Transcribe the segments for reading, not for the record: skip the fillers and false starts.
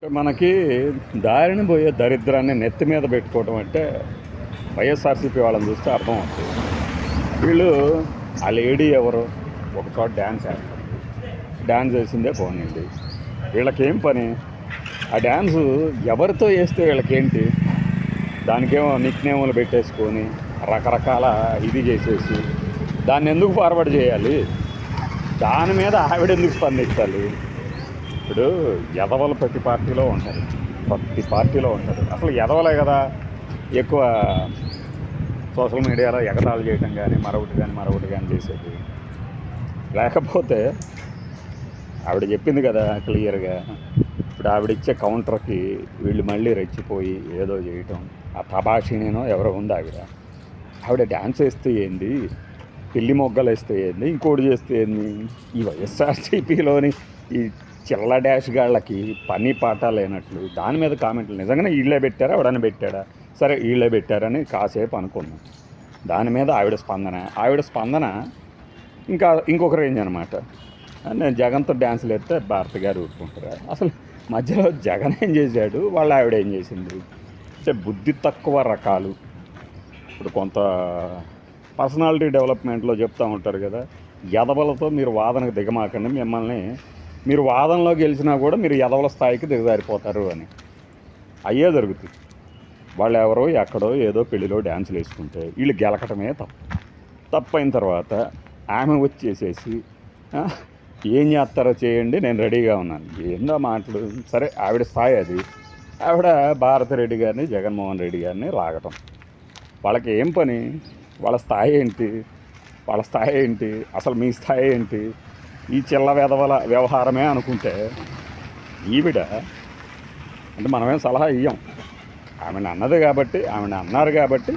మనకి దారిని పోయే దరిద్రాన్ని నెత్తి మీద పెట్టుకోవడం అంటే వైఎస్ఆర్సీపీ వాళ్ళని చూస్తే అర్థం అవుతుంది. వీళ్ళు ఆ లేడీ ఎవరు ఒక చోట డ్యాన్స్ వేస్తారు, డ్యాన్స్ వేసిందే పోనీండి. వీళ్ళకేం పని? ఆ డ్యాన్సు ఎవరితో వేస్తే వీళ్ళకేంటి? దానికేమో నిక్ నేములు పెట్టేసుకొని రకరకాల ఇది చేసేసి దాన్ని ఎందుకు ఫార్వర్డ్ చేయాలి? దాని మీద ఆవిడ ఎందుకు స్పందించాలి? ఇప్పుడు ఎదవలు ప్రతి పార్టీలో ఉంటారు, అసలు ఎదవలే కదా ఎక్కువ సోషల్ మీడియాలో ఎగతాళి చేయటం కానీ మరొకటి కానీ చేసేది. లేకపోతే ఆవిడ చెప్పింది కదా క్లియర్గా. ఇప్పుడు ఆవిడిచ్చే కౌంటర్కి వీళ్ళు మళ్ళీ రెచ్చిపోయి ఏదో చేయటం. ఆ తబాషినేనో ఎవరో ఉంది ఆవిడ డ్యాన్స్ వేస్తే ఏంది, పిల్లి మొగ్గలు వేస్తే ఏంది, ఇంకోటి చేస్తే ఏంది? ఈ వైఎస్ఆర్సీపీలోని ఈ చిల్ల డాష్ గాళ్ళకి పని పాట లేనట్లు దాని మీద కామెంట్లు. నిజంగానే వీళ్ళే పెట్టారా, ఎవడని పెట్టాడా? సరే వీళ్ళే పెట్టారని కాసేపు అనుకున్నాం. దాని మీద ఆవిడ స్పందన ఇంకా ఇంకొక రేంజ్ అనమాట. నేను జగన్తో డ్యాన్సులు వేస్తే భారతి గారు ఊరుకుంటారా? అసలు మధ్యలో జగన్ ఏం చేశాడు, వాళ్ళ ఆవిడ ఏం చేసింది? అంటే బుద్ధి తక్కువ రకాలు. ఇప్పుడు కొంత పర్సనాలిటీ డెవలప్మెంట్లో చెప్తూ ఉంటారు కదా, ఎదవలతో మీరు వాదనకు దిగమాకండి, మిమ్మల్ని మీరు వాదనలో గెలిచినా కూడా మీరు ఎదవల స్థాయికి దిగజారిపోతారు అని. అయ్యే జరుగుతుంది. వాళ్ళు ఎవరో ఎక్కడో ఏదో పెళ్లిలో డ్యాన్సులు వేసుకుంటే వీళ్ళు గెలకటమే తప్పు అయిన తర్వాత ఆమె వచ్చేసేసి ఏం చేస్తారో చేయండి, నేను రెడీగా ఉన్నాను. ఏందో మాటలు. సరే ఆవిడ స్థాయి అది. ఆవిడ భారతిరెడ్డి గారిని, జగన్మోహన్ రెడ్డి గారిని లాగటం. వాళ్ళకి ఏం పని? వాళ్ళ స్థాయి ఏంటి? అసలు మీ స్థాయి ఏంటి? ఈ చిల్ల వెధవల వ్యవహారమే అనుకుంటే ఈవిడ అంటే మనమేం సలహా ఇయ్యం. ఆమెను అన్నారు కాబట్టి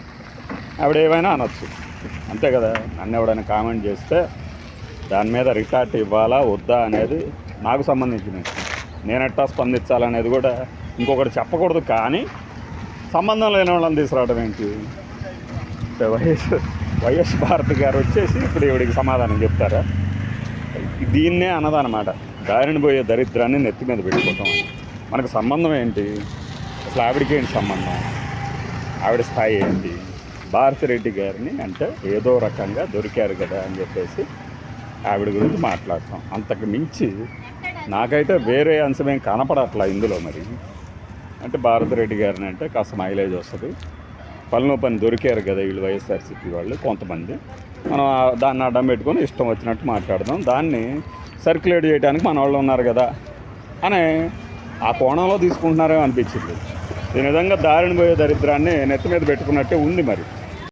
ఆవిడ ఏమైనా అనొచ్చు, అంతే కదా. నన్ను ఎవడైనా కామెంట్ చేస్తే దాని మీద రిటార్ట్ ఇవ్వాలా వద్దా అనేది నాకు సంబంధించిన, నేనెట్టా స్పందించాలనేది కూడా ఇంకొకటి చెప్పకూడదు. కానీ సంబంధం లేని వాళ్ళని తీసుకురావడం ఏంటి? వైఎస్ భారతి గారు వచ్చేసి ఇప్పుడు ఈవిడికి సమాధానం చెప్తారా? దీన్నే అన్నదన్నమాట, దారిని పోయే దరిద్రాన్ని నెత్తి మీద పెట్టుకోవటం. మనకు సంబంధం ఏంటి? అసలు ఆవిడకి ఏంటి సంబంధం? ఆవిడ స్థాయి ఏంటి? భారతిరెడ్డి గారిని అంటే ఏదో రకంగా దొరికారు కదా అని చెప్పేసి ఆవిడ గురించి మాట్లాడతాం. అంతకు మించి నాకైతే వేరే అంశమేం కనపడట్లా ఇందులో. మరి అంటే భారతిరెడ్డి గారిని అంటే కాస్త మైలేజ్ వస్తుంది, పని దొరికారు కదా వీళ్ళు వైఎస్ఆర్సీపీ వాళ్ళు కొంతమంది. మనం దాన్ని అడ్డం పెట్టుకొని ఇష్టం వచ్చినట్టు మాట్లాడదాం, దాన్ని సర్క్యులేట్ చేయడానికి మన వాళ్ళు ఉన్నారు కదా అని ఆ కోణంలో తీసుకుంటున్నారేమో అనిపించింది. ఈ విధంగా దారిని పోయే దరిద్రాన్ని నెత్తి మీద పెట్టుకున్నట్టే ఉంది మరి.